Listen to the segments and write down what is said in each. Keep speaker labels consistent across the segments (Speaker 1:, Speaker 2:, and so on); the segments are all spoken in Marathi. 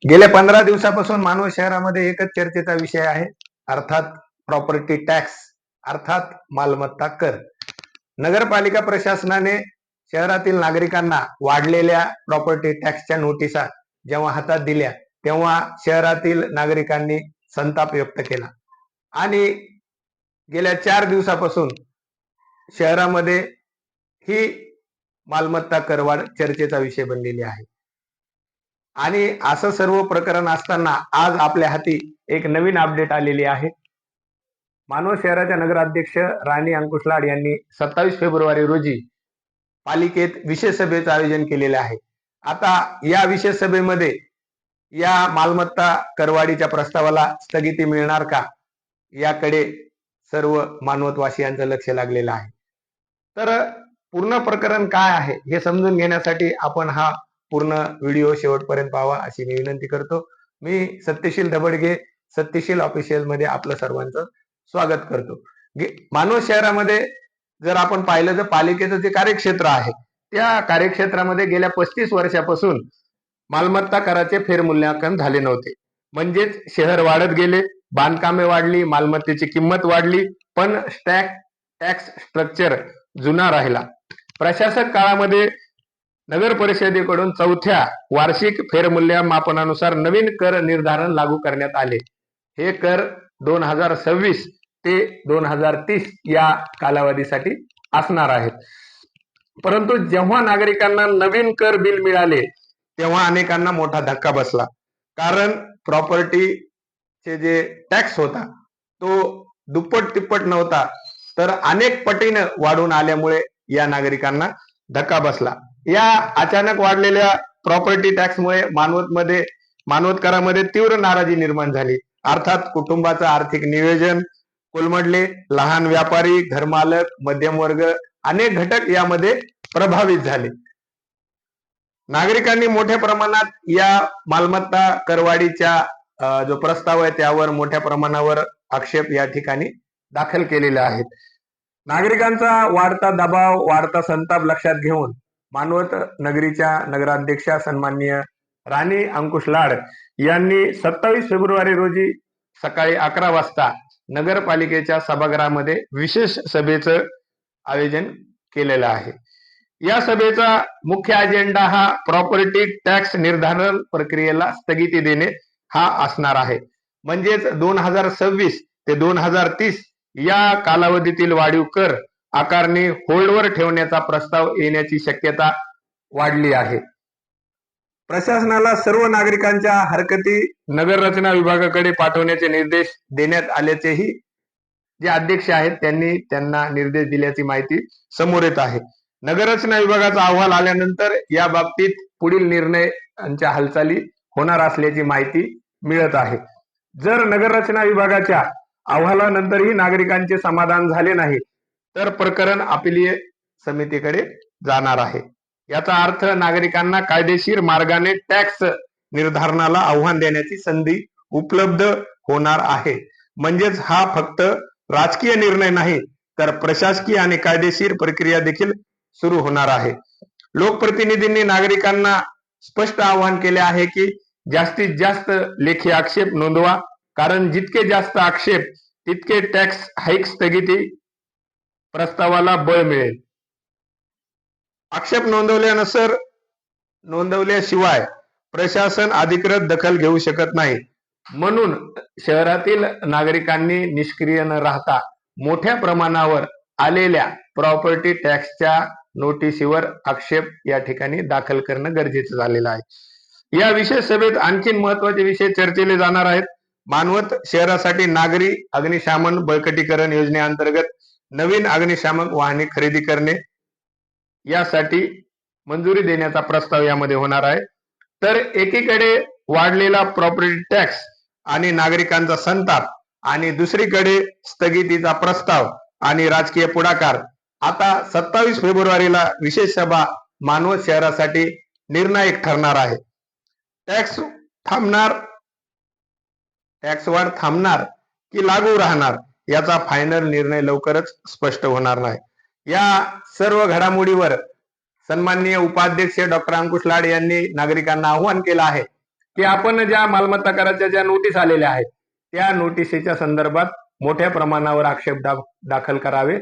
Speaker 1: गेल्या 15 दिवसापासून मानवत शहरामध्ये एकच चर्चेचा विषय आहे, अर्थात प्रॉपर्टी टॅक्स, अर्थात मालमत्ता कर. नगरपालिका प्रशासनाने शहरातील नागरिकांना वाढलेल्या प्रॉपर्टी टॅक्सच्या नोटिसा जेव्हा हातात दिल्या तेव्हा शहरातील नागरिकांनी संताप व्यक्त केला आणि गेल्या 4 दिवसापासून शहरामध्ये ही मालमत्ता करवाढ चर्चेचा विषय बनलेली आहे. आणि असं सर्व प्रकरण असताना आज आपल्या हाती एक नवीन अपडेट आलेली आहे. मानवत शहराच्या नगराध्यक्ष राणी अंकुश लाड यांनी 27 फेब्रुवारी रोजी पालिकेत विशेष सभेचं आयोजन केलेले आहे. आता या विशेष सभेमध्ये या मालमत्ता करवाढीच्या प्रस्तावाला स्थगिती मिळणार का, याकडे सर्व मानवतवासियांचं लक्ष लागलेलं आहे. तर पूर्ण प्रकरण काय आहे हे समजून घेण्यासाठी आपण हा पूर्ण व्हिडिओ शेवटपर्यंत पाहावा अशी मी विनंती करतो. मी सत्यशील धबडगे, सत्यशील ऑफिशियल मध्ये आपलं सर्वांचं स्वागत करतो. मानवत शहरामध्ये जर आपण पाहिलं तर पालिकेचं जे कार्यक्षेत्र आहे त्या कार्यक्षेत्रामध्ये गेल्या 35 वर्षापासून मालमत्ता कराचे फेरमूल्यांकन झाले नव्हते. म्हणजेच शहर वाढत गेले, बांधकामे वाढली, मालमत्तेची किंमत वाढली, पण टॅक्स स्ट्रक्चर जुना राहिला. प्रशासक काळामध्ये नगर परिषदेकडून 4थ्या वार्षिक फेरमूल्यमापनानुसार नवीन कर निर्धारण लागू करण्यात आले. हे कर 2026 ते 2030 या कालावधीसाठी असणार आहेत. परंतु जेव्हा नागरिकांना नवीन कर बिल मिळाले तेव्हा अनेकांना मोठा धक्का बसला. कारण प्रॉपर्टीचे जे टॅक्स होता तो दुप्पट तिप्पट नव्हता, तर अनेक पटीनं वाढून आल्यामुळे या नागरिकांना धक्का बसला. या अचानक वाढलेल्या प्रॉपर्टी टॅक्समुळे मानवतकरामध्ये तीव्र नाराजी निर्माण झाली. अर्थात कुटुंबाचं आर्थिक नियोजन कोलमडले. लहान व्यापारी, घरमालक, मध्यम वर्ग अनेक घटक यामध्ये प्रभावित झाले. नागरिकांनी मोठ्या प्रमाणात या मालमत्ता करवाढीच्या जो प्रस्ताव आहे त्यावर मोठ्या प्रमाणावर आक्षेप या ठिकाणी दाखल केलेले आहेत. नागरिकांचा वाढता दबाव, वाढता संताप लक्षात घेऊन मानवत नगरीच्या नगराध्यक्षा सन्माननीय राणी अंकुश लाड यांनी 27 फेब्रुवारी रोजी सकाळी 11 वाजता नगरपालिकेच्या सभागृहामध्ये विशेष सभेचं आयोजन केलेलं आहे. या सभेचा मुख्य अजेंडा हा प्रॉपर्टी टॅक्स निर्धारण प्रक्रियेला स्थगिती देणे हा असणार आहे. म्हणजेच 2026 ते 2030 या कालावधीतील वाढीव कर आकारणी होल्डवर ठेवण्याचा प्रस्ताव येण्याची शक्यता वाढली आहे. प्रशासनाला सर्व नागरिकांच्या हरकती नगर रचना विभागाकडे पाठवण्याचे निर्देश देण्यात आल्याचेही जे अध्यक्ष आहेत त्यांना निर्देश दिल्याची माहिती समोर येत आहे. नगररचना विभागाचा अहवाल आल्यानंतर या बाबतीत पुढील निर्णयांच्या हालचाली होणार असल्याची माहिती मिळत आहे. जर नगररचना विभागाच्या अहवालानंतरही नागरिकांचे समाधान झाले नाही तर प्रकरण अपीलीय समितीकडे जाणार आहे. याचा अर्थ नागरिकांना कायदेशीर मार्गाने टॅक्स निर्धारणाला आव्हान देण्याची संधी उपलब्ध होणार आहे. म्हणजेच हा फक्त राजकीय निर्णय नाही तर प्रशासकीय आणि कायदेशीर प्रक्रिया देखील सुरू होणार आहे. लोकप्रतिनिधींनी नागरिकांना स्पष्ट आवाहन केले आहे की जास्तीत जास्त लेखी आक्षेप नोंदवा, कारण जितके जास्त आक्षेप तितके टॅक्स हाईक स्थगिती प्रस्तावाला बळ मिळेल. आक्षेप नोंदवल्याशिवाय प्रशासन अधिकृत दखल घेऊ शकत नाही. म्हणून शहरातील नागरिकांनी निष्क्रिय न राहता मोठ्या प्रमाणावर आलेल्या प्रॉपर्टी टॅक्सच्या नोटिसीवर आक्षेप या ठिकाणी दाखल करणं गरजेचं झालेलं आहे. या विशेष सभेत आणखीन महत्वाचे विषय चर्चेले जाणार आहेत. मानवत शहरासाठी नागरी अग्निशामन बळकटीकरण योजनेअंतर्गत नवीन अग्निशामक वाहने खरेदी करणे यासाठी मंजुरी देण्याचा प्रस्ताव यामध्ये होणार आहे. तर एकीकडे वाढलेला प्रॉपर्टी टॅक्स आणि नागरिकांचा संताप आणि दुसरीकडे स्थगितीचा प्रस्ताव आणि राजकीय पुढाकार. आता 27 फेब्रुवारीला विशेष सभा मानवत शहरासाठी निर्णायक ठरणार आहे. टॅक्स वाढ थांबणार की लागू राहणार याचा फायनल निर्णय लवकरच स्पष्ट होणार नाही. या सर्व घडामोडीवर सन्माननीय उपाध्यक्ष डॉक्टर अंकुश लाड यांनी नागरिकांना आवाहन केलं आहे की आपण ज्या मालमत्ता कराच्या ज्या नोटीस आलेल्या आहेत त्या नोटिसीच्या संदर्भात मोठ्या प्रमाणावर आक्षेप दाखल करावे.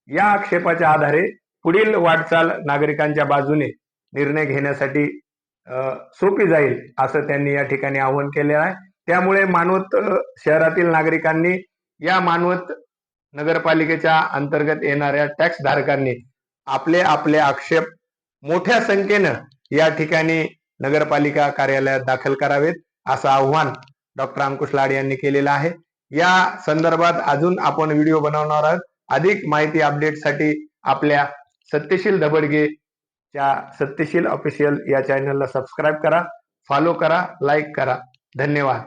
Speaker 1: या आक्षेपाच्या आधारे पुढील वाटचाल नागरिकांच्या बाजूने निर्णय घेण्यासाठी सोपी जाईल असं त्यांनी या ठिकाणी आवाहन केलेलं आहे. त्यामुळे मानवत शहरातील नागरिकांनी या मानवत नगरपालिकेच्या अंतर्गत येणाऱ्या टॅक्स धारकांनी आपले आपले आक्षेप मोठ्या संख्येनं या ठिकाणी नगरपालिका कार्यालयात दाखल करावेत असं आव्हान डॉक्टर अंकुश लाड यांनी केलेलं आहे. या संदर्भात अजून आपण व्हिडिओ बनवणार आहोत. अधिक माहिती अपडेटसाठी आपल्या सत्यशील धबडगे च्या सत्यशील ऑफिशियल या चॅनलला सबस्क्राईब करा, फॉलो करा, लाईक करा. धन्यवाद.